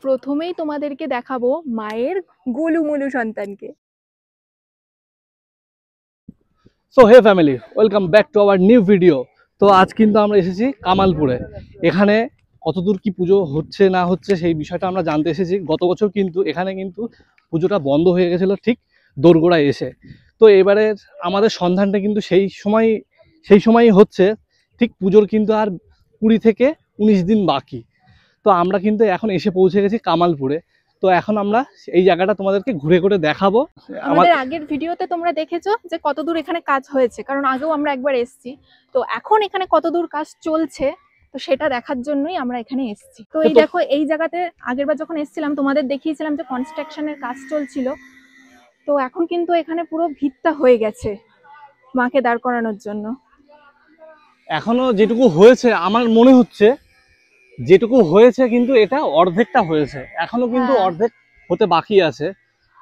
প্রথমেই তোমাদেরকে দেখাবো মায়ের গোলুমোলু সন্তানকে। So hey family, welcome back to our new video. তো আজ কিন্তু আমরা এসেছি কামালপুরে। এখানে কতদূর কি পুজো হচ্ছে না হচ্ছে সেই বিষয়টা আমরা জানতে এসেছি। গত বছর কিন্তু এখানে কিন্তু পুজোটা বন্ধ হয়ে গেছিল ঠিক দোরগোড়ায় এসে। তো এবারে আমাদের সন্ধানটা কিন্তু সেই সময়ই হচ্ছে। ঠিক পুজোর কিন্তু আর 20 থেকে 19 দিন বাকি। তো আমরা কিন্তু এখন এসে পৌঁছে গেছি কামালপুরে। তো এখন আমরা এই জায়গাটা তোমাদেরকে ঘুরে ঘুরে দেখাবো। আমাদের আগের ভিডিওতে তোমরা দেখেছো যে কতদূর এখানে কাজ হয়েছে, কারণ আগেও আমরা একবার এসেছি। তো এখন এখানে কতদূর কাজ চলছে তো সেটা দেখার জন্যই আমরা এখানে এসেছি। তো এই দেখো, এই জায়গাতে আগেরবার যখন এসেছিলাম তোমাদের দেখিয়েছিলাম যে কনস্ট্রাকশনের কাজ চলছিল। তো এখন কিন্তু এখানে পুরো ভিতটা হয়ে গেছে মাকে দাঁড় করানোর জন্য। এখনো যেটুকু হয়েছে আমার মনে হচ্ছে যেটুকু হয়েছে কিন্তু এটা অর্ধেকটা হয়েছে, এখনো কিন্তু অর্ধেক হতে বাকি আছে।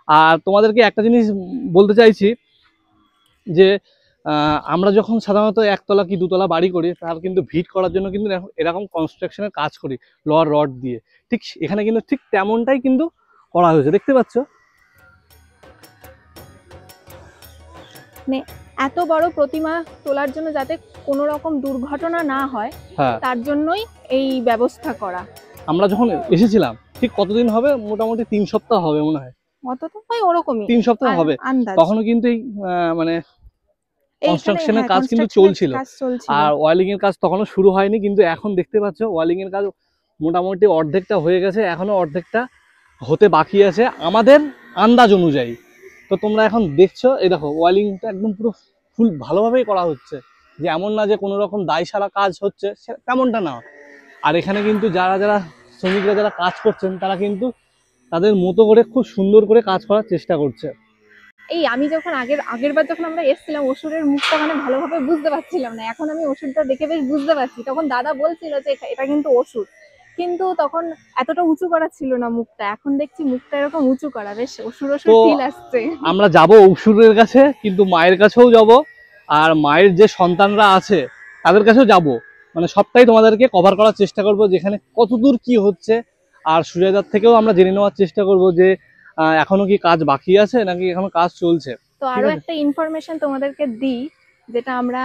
আর তোমাদেরকে একটা জিনিস বলতে চাইছি যে আমরা যখন সাধারণত একতলা কি দুতলা বাড়ি করি তার কিন্তু ভিট করার জন্য কিন্তু এরকম কনস্ট্রাকশনের কাজ করি লোহার রড দিয়ে। ঠিক এখানে কিন্তু ঠিক তেমনটাই কিন্তু করা হয়েছে, দেখতে পাচ্ছ। মানে এত বড় প্রতিমা তোলার জন্য যাতে কোনো রকম দুর্ঘটনা না হয়, তার জন্যই এই ব্যবস্থা করা। আমরা যখন এসেছিলাম ঠিক কতদিন হবে, মোটামুটি 3 সপ্তাহ হবে মনে হয়। অত তো হয় ওরকমই 3 সপ্তাহ হবে। তখনও কিন্তু এই মানে কনস্ট্রাকশনের কাজ কিন্তু চলছিল, আর ওয়ালিং এর কাজ তখনও শুরু হয়নি। কিন্তু এখন দেখতে পাচ্ছ ওয়ালিং এর কাজ মোটামুটি অর্ধেকটা হয়ে গেছে, এখনো অর্ধেকটা হতে বাকি আছে আমাদের আন্দাজ অনুযায়ী। তো তোমরা এখন দেখছো, এই দেখো ওয়ালিংটা একদম পুরো ফুল ভালোভাবেই করা হচ্ছে, যে এমন না যে কোনো রকম দায়সারা কাজ হচ্ছে, তেমনটা না। আর এখানে কিন্তু যারা শ্রমিকরা যারা কাজ করছেন তারা কিন্তু তাদের মতো করে খুব সুন্দর করে কাজ করার চেষ্টা করছে। এই আমি যখন আগেরবার যখন আমরা এসেছিলাম অসুরের মুখটা মানে ভালোভাবে বুঝতে পারছিলাম না, এখন আমি অসুরটা দেখে বেশ বুঝতে পারছি। তখন দাদা বলছিল যে এটা কিন্তু অসুর, কিন্তু তখন এতটা উঁচু করা ছিল না মুখটা। এখন দেখছি মুখটা এরকম উঁচু করা, বেশ অসুর ফিল আসছে। আমরা যাব অসুরের কাছে, কিন্তু মায়ের কাছেও যাব, আর মায়ের যে সন্তানরা আছে তাদের কাছেও যাব। মানে সবটাই তোমাদেরকে কভার করার চেষ্টা করব, যেখানে কতদূর কি হচ্ছে। আর সুজাতার থেকেও আমরা জেনে নেওয়ার চেষ্টা করব যে এখনো কি কাজ বাকি আছে নাকি এখনো কাজ চলছে। তো আরো একটা ইনফরমেশন তোমাদেরকে দিই, যেটা আমরা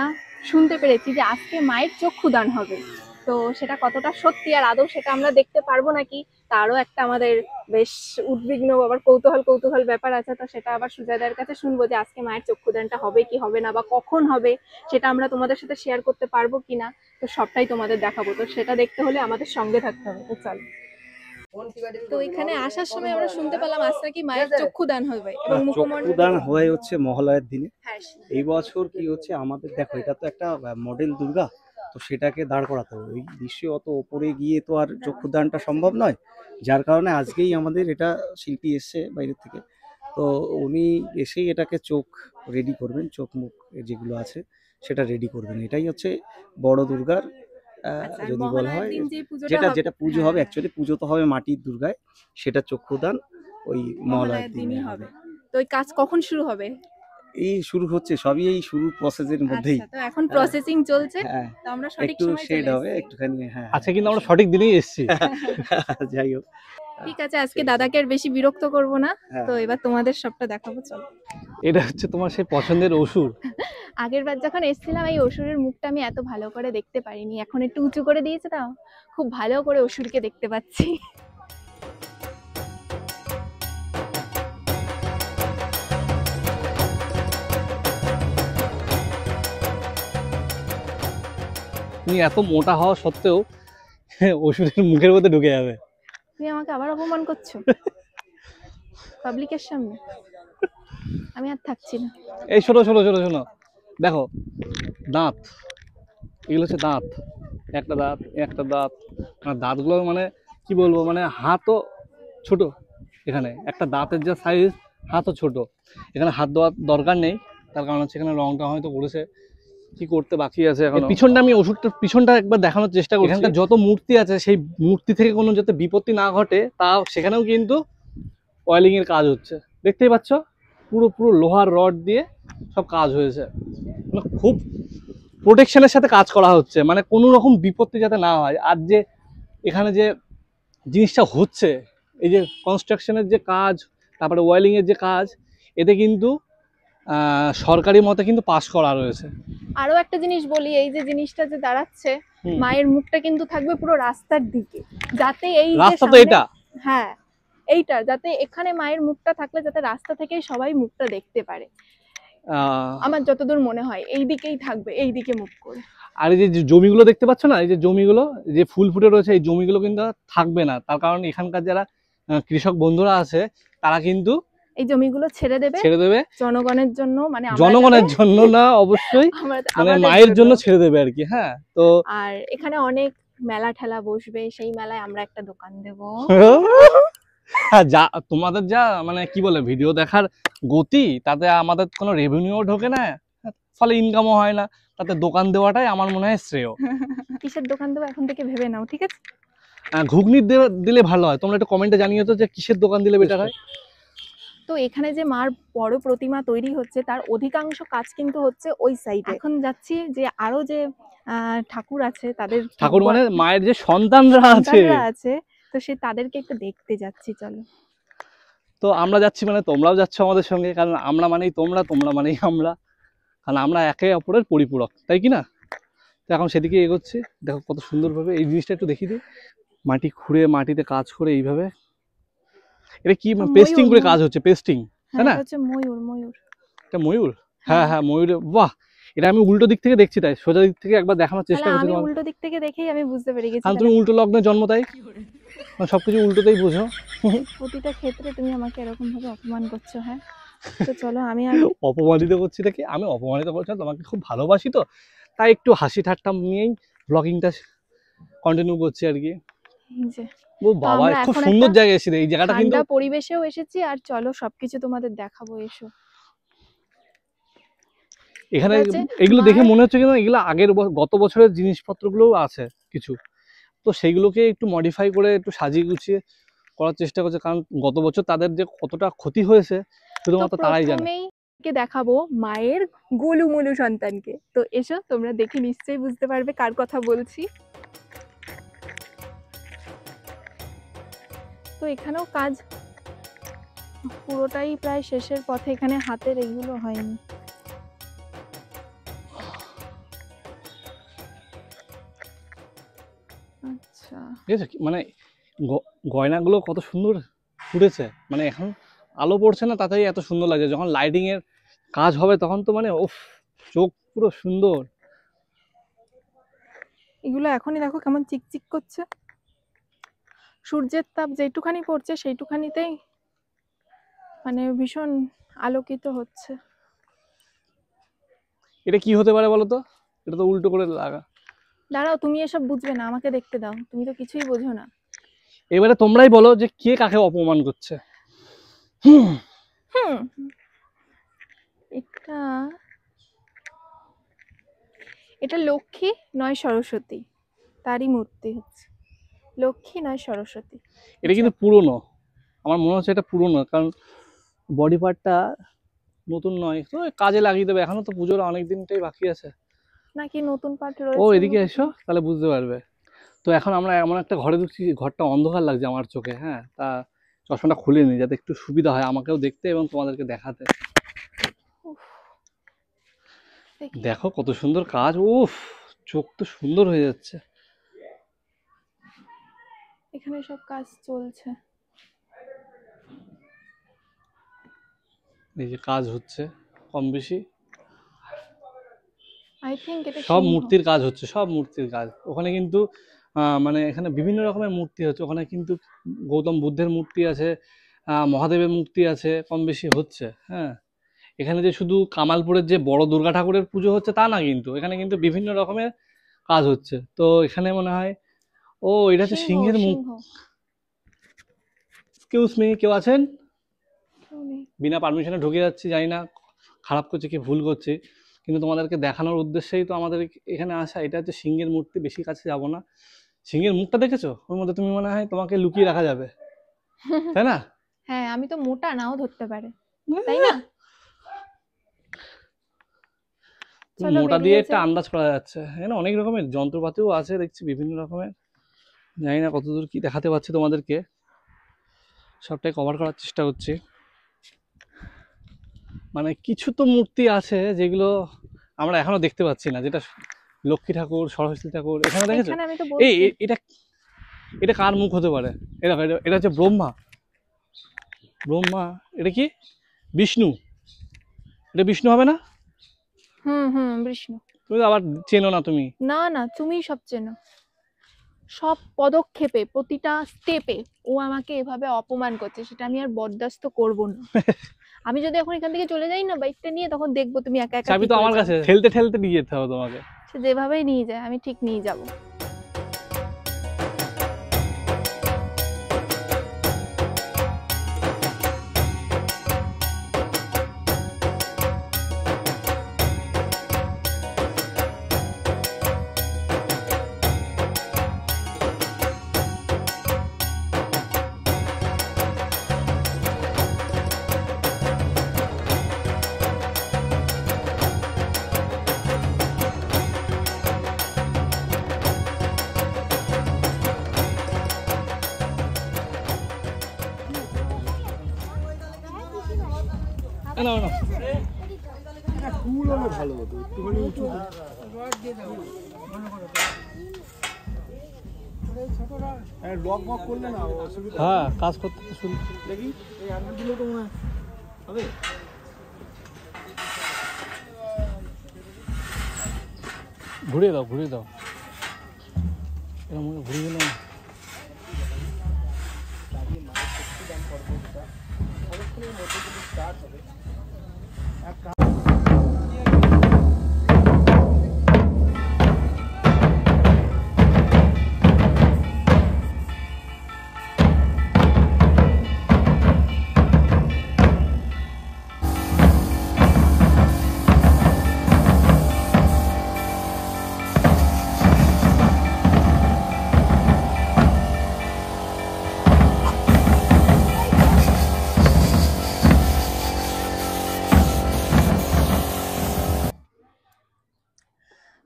শুনতে পেরেছি যে আজকে মায়ের চক্ষুদান হবে। তো সেটা কতটা সত্যি আর আদৌ সেটা আমরা দেখতে পারবো নাকি, তারও একটা আমাদের বেশ উদ্বিগ্ন আবার কৌতূহল ব্যাপার আছে। তো সেটা আবার সুজাতার কাছে শুনবো যে আজকে মায়ের চক্ষুদানটা হবে কি হবে না, বা কখন হবে সেটা আমরা তোমাদের সাথে শেয়ার করতে পারবো কিনা। তো সবটাই তোমাদের দেখাবো। তো সেটা দেখতে হলে আমাদের সঙ্গে থাকতে হবে। তো চল। তো এখানে আসার সময় আমরা শুনতে পেলাম আজ নাকি মায়ের চক্ষুদান হবে, এবং চক্ষুদান হয় হচ্ছে মহালয়ার দিনে। এই বছর কি হচ্ছে আমাদের, দেখো এটা তো একটা মডেল দুর্গা, তো সেটাকে দাঁড় করাতে হবে। ওই বিশ্বে অত ওপরে গিয়ে তো আর চক্ষুদানটা সম্ভব নয়, যার কারণে আজকেই আমাদের এটা শিল্পী এসছে বাইরে থেকে। তো উনি এসেই এটাকে চোখ রেডি করবেন, চোখ মুখ যেগুলো আছে সেটা রেডি করবেন। এটাই হচ্ছে বড় দুর্গার যদি বলা হয় যেটা পুজো হবে। অ্যাকচুয়ালি পুজো তো হবে মাটির দুর্গায়, সেটা চক্ষুদান ওই মহালয়ার দিনই হবে। তো ওই কাজ কখন শুরু হবে? এই শুরু হচ্ছে, সবই এই শুরুর প্রসেসের মধ্যেই। তো এখন প্রসেসিং চলছে, তো আমরা সঠিক একটু সময় শেড হবে একটুখানি। হ্যাঁ, আচ্ছা, কিন্তু আমরা সঠিক দিনেই এসেছি। যাই হোক, ঠিক আছে, আজকে দাদাকে আর বেশি বিরক্ত করব না। তো এবার তোমাদের সবটা দেখাবো, চলো। এটা হচ্ছে তোমার সেই পছন্দের অসুর। আগেরবার যখন এসেছিলাম এই অসুরের মুখটা আমি এত ভালো করে দেখতে পারিনি, এখন একটু উঁচু করে দিয়েছে, তাও খুব ভালো করে অসুরকে দেখতে পাচ্ছি। তুমি এত মোটা হওয়া সত্ত্বেও অসুরের মুখের মধ্যে ঢুকে যাবে। তুমি আমাকে আবার অপমান করছো পাবলিকের সামনে, আমি আর থাকছি না। এই শোনো, দেখো দাঁত, এগুলো হচ্ছে দাঁত। একটা দাঁত, দাঁতগুলো মানে কি বলবো, মানে হাতও ছোট। এখানে একটা দাঁতের যা সাইজ, হাতও ছোট। এখানে হাত দেওয়ার দরকার নেই, তার কারণ হচ্ছে এখানে রংটা হয়তো করেছে, কি করতে বাকি আছে এখন। পিছনটা আমি ওষুধটার পিছনটা একবার দেখানোর চেষ্টা করি। এখানকার যত মূর্তি আছে সেই মূর্তি থেকে কোনো যাতে বিপত্তি না ঘটে, তা সেখানেও কিন্তু ওয়েলিং এর কাজ হচ্ছে, দেখতেই পাচ্ছ। পুরো লোহার রড দিয়ে সব কাজ হয়েছে, মানে খুব প্রোটেকশনের সাথে কাজ করা হচ্ছে, মানে কোনো রকম বিপত্তি যাতে না হয়। আর যে এখানে যে জিনিসটা হচ্ছে এই যে কনস্ট্রাকশনের যে কাজ, তারপরে ওয়েলিং এর যে কাজ, এতে কিন্তু সরকারি মতে কিন্তু পাস করা রয়েছে। আরো একটা জিনিস বলি, এই যে জিনিসটা যে দাঁড়াচ্ছে, হুম। মায়ের মুখটা কিন্তু থাকবে পুরো রাস্তার দিকে, যাতে এই যে রাস্তা তো সামনে- এটা, হ্যাঁ এইটা, যাতে এখানে মায়ের মুখটা থাকলে যাতে রাস্তা থেকেই সবাই মুখটা দেখতে পারে। আমার যতদূর মনে হয় এই দিকেই থাকবে, এই দিকে মুখ করে। আর এই যে জমিগুলো দেখতে পাচ্ছ না, এই যে জমিগুলো যে ফুল ফুটে রয়েছে, এই জমিগুলো কিন্তু আর থাকবে না। তার কারণ এখানকার যারা কৃষক বন্ধুরা আছে তারা কিন্তু এই জমিগুলো ছেড়ে দেবে জনগণের জন্য, মানে জনগণের জন্য না, অবশ্যই মানে মায়ের জন্য ছেড়ে দেবে আর কি। হ্যাঁ, তো আর এখানে অনেক মেলা ঠেলা বসবে, সেই মেলায় আমরা একটা দোকান দেব। হ্যাঁ, যা তোমাদের যা মানে কি বলে ভিডিও দেখার গতি, তাতে আমাদের কোনো রেভিনিউ ঢোকে না, ফলে ইনকামও হয় না, তাতে দোকান দেওয়াটাই আমার মনে হয় শ্রেয়। কিসের দোকান দেবো এখন থেকে ভেবে নাও, ঠিক আছে? ঘুগনি দিলে ভালো হয়, তোমরা একটু কমেন্টে জানিয়ে তো যে কিসের দোকান দিলে বেটার হয়। তো এখানে যে মার বড় প্রতিমা তৈরি হচ্ছে তার অধিকাংশ কাজ কিন্তু হচ্ছে ওই সাইডে। এখন যাচ্ছি যে আরো যে ঠাকুর আছে, তাদের ঠাকুর মানে মায়ের যে সন্তানরা আছে, তো সে তাদেরকে একটু দেখতে যাচ্ছি, চলো। তো আমরা যাচ্ছি মানে তোমরাও যাচ্ছ আমাদের সঙ্গে, কারণ আমরা মানেই তোমরা, তোমরা মানেই আমরা, কারণ আমরা একে অপরের পরিপূরক, তাই কি না? তো এখন সেদিকে এগোচ্ছি। দেখো কত সুন্দরভাবে এই জিনিসটা একটু দেখিয়ে দিই, মাটি খুঁড়ে মাটিতে কাজ করে এইভাবে, এটা কি পেস্টিং করে কাজ হচ্ছে, পেস্টিং, তাই না? হচ্ছে ময়ূর। এটা ময়ূর? হ্যাঁ হ্যাঁ, ময়ূরে, বাহ! এটা আমি উল্টো দিক থেকে দেখছি, তাই সোজা দিক থেকে একবার দেখানোর চেষ্টা করছি। আমি উল্টো দিক থেকে দেখেই আমি বুঝতে পেরে গেছি, কারণ তুমি উল্টো লগ্নে জন্ম, তাই সবকিছু উল্টোতেই বোঝো। প্রতিটা ক্ষেত্রে তুমি আমাকে এরকম ভাবে অপমান করছো। হ্যাঁ, তো চলো আমি আর অপমানিত করছি নাকি? আমি অপমানিত করছি না, তোমাকে খুব ভালোবাসি তো, তাই একটু হাসি ঠাট্টা নিয়েই ব্লগিংটা কন্টিনিউ করছি আর কি। যে ও বাবা, খুব সুন্দর জায়গায় এসেছি, এই জায়গাটা কিন্তু ঠান্ডা পরিবেশেও এসেছি, আর চলো সবকিছু তোমাদের দেখাবো, এসো। এখানে এগুলো দেখে মনে হচ্ছে কিনা এগুলো আগের গত বছরের জিনিসপত্রগুলোও আছে কিছু, তো সেইগুলোকে একটু মডিফাই করে একটু সাজিয়ে গুছিয়ে করার চেষ্টা করছে, কারণ গত বছর তাদের যে কতটা ক্ষতি হয়েছে শুধুমাত্র তারাই জানে। প্রথমেই দেখাবো মায়ের গোলুমোলু সন্তানকে, তো এসো তোমরা দেখে নিশ্চয়ই বুঝতে পারবে কার কথা বলছি। তো এখানেও কাজ পুরোটাই প্রায় শেষের পথে, এখানে হাতের এগুলো হয়নি। আচ্ছা, ঠিক আছে, মানে গয়নাগুলো কত সুন্দর ফুটেছে, মানে এখন আলো পড়ছে না তাতেই এত সুন্দর লাগছে, যখন লাইটিং এর কাজ হবে তখন তো মানে উফ, চোখ পুরো সুন্দর। এগুলো এখনই দেখো কেমন চিকচিক করছে, সূর্যের তাপ যেটুখানি পড়ছে সেইটুখানিতেই মানে ভীষণ আলোকিত হচ্ছে। এটা কি হতে পারে বলো তো? এটা তো উল্টো করে লাগা। দাঁড়াও, তুমি এসব বুঝবে না, আমাকে দেখতে দাও, তুমি তো কিছুই বোঝো না। এবারে তোমরাই বলো যে কে কাকে অপমান করছে। এটা লক্ষ্মী নয় সরস্বতী, তারই মূর্তি হচ্ছে, লক্ষ্মী নয় সরস্বতী। এটা কিন্তু পুরনো, আমার মনে হচ্ছে এটা পুরনো, কারণ বডি পার্টটা নতুন নয়, তো কাজে লাগিয়ে দেবে, এখনো তো পুজোর অনেক দিনটাই বাকি আছে। নাকি নতুন পার্ট ও রয়েছে? এদিকে এসো তাহলে বুঝতে পারবে। তো এখন আমরা এমন একটা ঘরে ঢুকছি, ঘরটা অন্ধকার লাগছে আমার চোখে। হ্যাঁ, তা চশমাটা খুলে নিই যাতে একটু সুবিধা হয় আমাকেও দেখতে এবং তোমাদেরকে দেখাতে। দেখো কত সুন্দর কাজ, উফ, চোখ তো সুন্দর হয়ে যাচ্ছে। এখানে সব কাজ চলছে, এই যে কাজ হচ্ছে কম বেশি, আই থিংক এটা সব মূর্তির কাজ হচ্ছে, সব মূর্তির কাজ। ওখানে কিন্তু মানে এখানে বিভিন্ন রকমের মূর্তি হচ্ছে, ওখানে কিন্তু গৌতম বুদ্ধের মূর্তি আছে, মহাদেবের মূর্তি আছে, কম বেশি হচ্ছে। হ্যাঁ, এখানে যে শুধু কামালপুরের যে বড় দুর্গা ঠাকুরের পুজো হচ্ছে তা না, কিন্তু এখানে কিন্তু বিভিন্ন রকমের কাজ হচ্ছে। তো এখানে মনে হয় ও এটা হচ্ছে সিংহের মুখ। এক্সকিউজ মি, কেউ আছেন? বিনা পারমিশনে ঢুকে যাচ্ছি, জানি না খারাপ করছে কি ভুল করছে, কিন্তু তোমাদেরকে দেখানোর উদ্দেশ্যেই তো আমাদের এখানে আসা। এটা হচ্ছে সিংহের মূর্তি, বেশি কাছে যাব না। সিংহের মুখটা দেখেছো? ওর মধ্যে তুমি মনে হয় তোমাকে লুকিয়ে রাখা যাবে, তাই না? হ্যাঁ, আমি তো মোটা নাও ধরতে পারে, তাই না? মোটা দিয়ে একটা আন্দাজ করা যাচ্ছে। এখানে অনেক রকমের যন্ত্রপাতিও আছে দেখছি, বিভিন্ন রকমের, জানি না কতদূর কি দেখাতে পাচ্ছি তোমাদেরকে। সবটাই কভার করার চেষ্টা করছি। মানে কিছু তো মূর্তি আছে যেগুলো আমরা এখনো দেখতে পাচ্ছি না, যেটা লক্ষ্মী ঠাকুর, সরস্বতী ঠাকুর এখানে দেখেছো? এখানে আমি তো এই বলছি এটা এটা কার মুখ হতে পারে? এটা হচ্ছে ব্রহ্মা। ব্রহ্মা, এটা কি বিষ্ণু? এটা বিষ্ণু হবে না? বিষ্ণু। তুমি তো আবার চেনো না তুমি। না না, তুমিই সব চেনো। সব পদক্ষেপে, প্রতিটা স্টেপে ও আমাকে এভাবে অপমান করছে, সেটা আমি আর বরদাস্ত করব না। আমি যদি এখন এখান থেকে চলে যাই না বাইকটা নিয়ে, তখন দেখবো তুমি একা একা চাবি কি তো করে আমার যাও। কাছে, ঠেলতে ঠেলতে নিয়ে যেতে হবে তোমাকে। সে যেভাবেই নিয়ে যায় আমি ঠিক নিয়ে যাব। না না হ্যাঁ, কাজ করতে তো শুরু দেখি। ঘুরিয়ে দাও, ঘুরিয়ে দাও, এরকম ঘুরিয়ে দিলাম।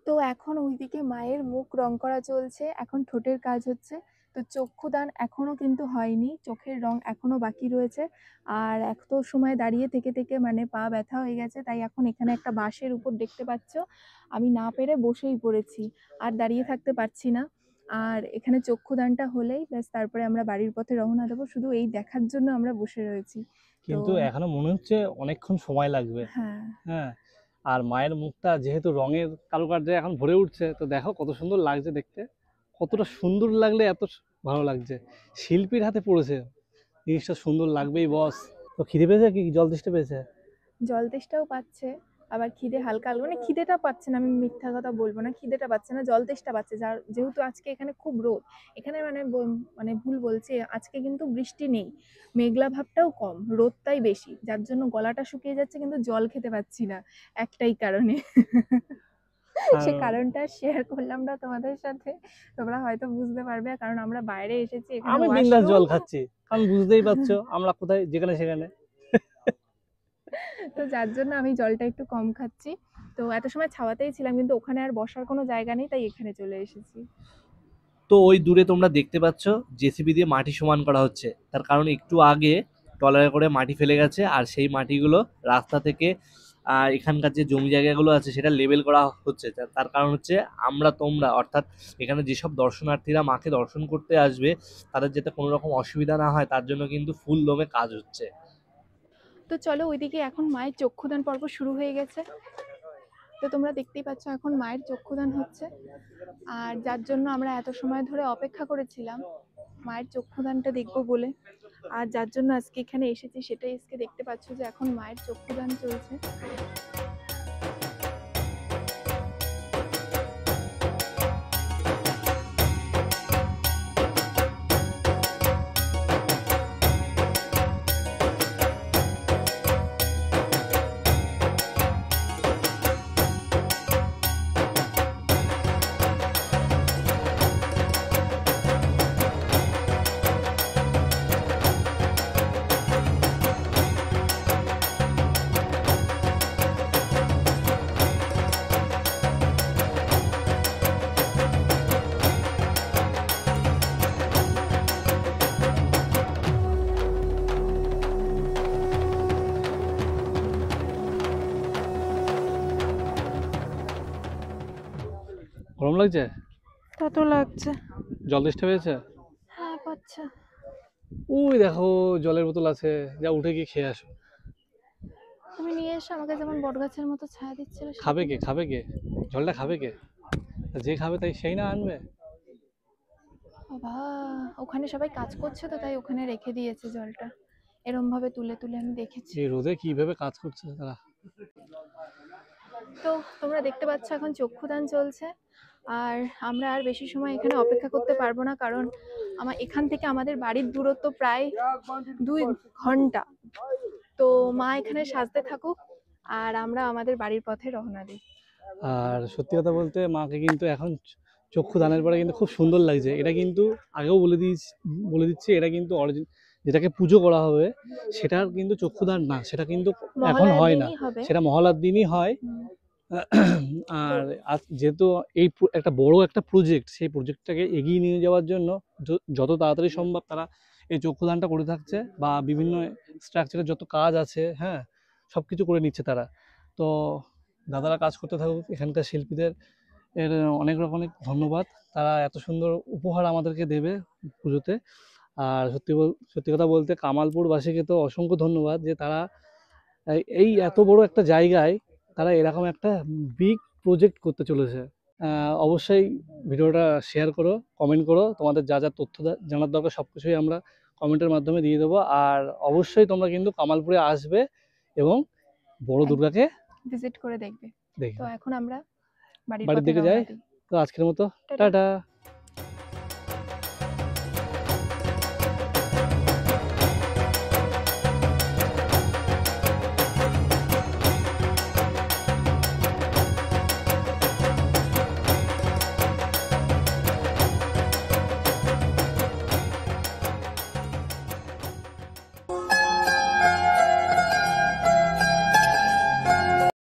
তো এখন ওইদিকে মায়ের মুখ রং করা চলছে, এখন ঠোঁটের কাজ হচ্ছে। তো চক্ষুদান এখনো কিন্তু হয়নি, চোখের রং এখনো বাকি রয়েছে। আর এত সময় দাঁড়িয়ে থেকে থেকে মানে পা ব্যথা হয়ে গেছে, তাই এখন এখানে একটা বাঁশের উপর দেখতে পাচ্ছ আমি না পেরে বসেই পড়েছি, আর দাঁড়িয়ে থাকতে পারছি না। আর এখানে চক্ষুদানটা হলেই ব্যাস তারপরে আমরা বাড়ির পথে রওনা দেবো, শুধু এই দেখার জন্য আমরা বসে রয়েছি। কিন্তু এখনো মনে হচ্ছে অনেকক্ষণ সময় লাগবে। হ্যাঁ হ্যাঁ, আর মায়ের মুখটা যেহেতু রঙের কারুকার্যে এখন ভরে উঠছে, তো দেখো কত সুন্দর লাগছে দেখতে। কতটা সুন্দর লাগলে এত ভালো লাগছে, শিল্পীর হাতে পড়েছে, জিনিসটা সুন্দর লাগবেই বস। তো খিদে পেয়েছে কি জল তেষ্টা পেয়েছে? জল তেষ্টাও পাচ্ছে, আবার খিদে হালকা হালকা, মানে খিদেটা পাচ্ছে না, আমি মিথ্যা কথা বলবো না, খিদেটা পাচ্ছে না, জল তেষ্টা পাচ্ছে। যার যেহেতু আজকে এখানে খুব রোদ, এখানে মানে ভুল বলছি, আজকে কিন্তু বৃষ্টি নেই, মেঘলা ভাবটাও কম, রোদটাই বেশি, যার জন্য গলাটা শুকিয়ে যাচ্ছে, কিন্তু জল খেতে পাচ্ছি না, একটাই কারণে। সে কারণটা শেয়ার করলাম না তোমাদের সাথে, তোমরা হয়তো বুঝতে পারবে, কারণ আমরা বাইরে এসেছি, এখানে আমি বিন্দাস জল washroom। খাচ্ছি, কারণ বুঝতেই পারছো আমরা কোথায়, যেখানে সেখানে। তো যার জন্য আমি জলটা একটু কম খাচ্ছি। তো এত সময় ছাওয়াতেই ছিলাম, কিন্তু ওখানে আর বসার কোনো জায়গা নেই, তাই এখানে চলে এসেছি। তো ওই দূরে তোমরা দেখতে পাচ্ছ জেসিবি দিয়ে মাটি সমান করা হচ্ছে, তার কারণ একটু আগে ট্রলারে করে মাটি ফেলে গেছে, আর সেই মাটিগুলো রাস্তা থেকে এখানকার যে জমি জায়গাগুলো আছে সেটা লেবেল করা হচ্ছে। তার কারণ হচ্ছে তোমরা অর্থাৎ এখানে যেসব দর্শনার্থীরা মাকে দর্শন করতে আসবে তাদের যাতে কোনো রকম অসুবিধা না হয়, তার জন্য কিন্তু ফুল দমে কাজ হচ্ছে। তো চলো, ওইদিকে এখন মায়ের চক্ষুদান পর্ব শুরু হয়ে গেছে। তো তোমরা দেখতেই পাচ্ছ এখন মায়ের চক্ষুদান হচ্ছে, আর যার জন্য আমরা এত সময় ধরে অপেক্ষা করেছিলাম মায়ের চক্ষুদানটা দেখবো বলে, আর যার জন্য আজকে এখানে এসেছি সেটাই আজকে দেখতে পাচ্ছ যে এখন মায়ের চক্ষুদান চলছে। গরম লাগছে? তা তো লাগছে। জল তেষ্টা পেয়েছে? হ্যাঁ পাচ্ছে। ওই দেখো জলের বোতল আছে, যা উঠে গিয়ে খেয়ে আসো। তুমি নিয়ে এসো, আমাকে যেমন বটগাছের মতো ছায়া দিচ্ছিল। খাবে কে? খাবে কে? জলটা খাবে কে? যে খাবে তাই সেই না আনবে। বাবা, ওখানে সবাই কাজ করছে তো তাই ওখানে রেখে দিয়েছে জলটা, এরম ভাবে তুলে তুলে আমি দেখেছি। এই রোদে কিভাবে কাজ করছে তারা। তো তোমরা দেখতে পাচ্ছ এখন চক্ষুদান চলছে, আর আমরা আর বেশি সময় এখানে অপেক্ষা করতে পারবো না, কারণ এখান থেকে আমাদের বাড়ির দূরত্ব প্রায় 2 ঘন্টা। তো মা এখানে সাজতে থাকুক আর আমরা আমাদের বাড়ির পথে রওনা দিই। আর সত্যি কথা বলতে মাকে কিন্তু এখন চক্ষু দানের পরে কিন্তু খুব সুন্দর লাগছে। এটা কিন্তু আগেও বলে দিচ্ছি, এটা কিন্তু যেটাকে পুজো করা হবে সেটার কিন্তু চক্ষুদান না, সেটা কিন্তু এখন মহালয়ার হয় না, দিনই হবে। সেটা মহালয়ার দিনই হয়। আর যেহেতু এই একটা বড় একটা প্রজেক্ট, সেই প্রজেক্টটাকে এগিয়ে নিয়ে যাওয়ার জন্য যত তাড়াতাড়ি সম্ভব তারা এই চক্ষুদানটা করে থাকছে, বা বিভিন্ন স্ট্রাকচারের যত কাজ আছে, হ্যাঁ, সব কিছু করে নিচ্ছে তারা। তো দাদারা কাজ করতে থাকুক, এখানকার শিল্পীদের অনেক অনেক ধন্যবাদ, তারা এত সুন্দর উপহার আমাদেরকে দেবে পুজোতে। আর সত্যি কথা বলতে কামালপুরবাসীকে তো অসংখ্য ধন্যবাদ যে তারা এই এত বড় একটা জায়গায় তারা এরকম একটা বিগ প্রজেক্ট করতে চলেছে। অবশ্যই ভিডিওটা শেয়ার করো, কমেন্ট করো, তোমাদের যা যা তথ্য জানার দরকার সব কিছুই আমরা কমেন্টের মাধ্যমে দিয়ে দেবো। আর অবশ্যই তোমরা কিন্তু কামালপুরে আসবে এবং বড় দুর্গাকে ভিজিট করে দেখবে। তো দেখবে। এখন আমরা বাড়ির বাড়ির পথে দিকে রওনা যাই। দিই। তো আজকের মতো টাটা। টাটা।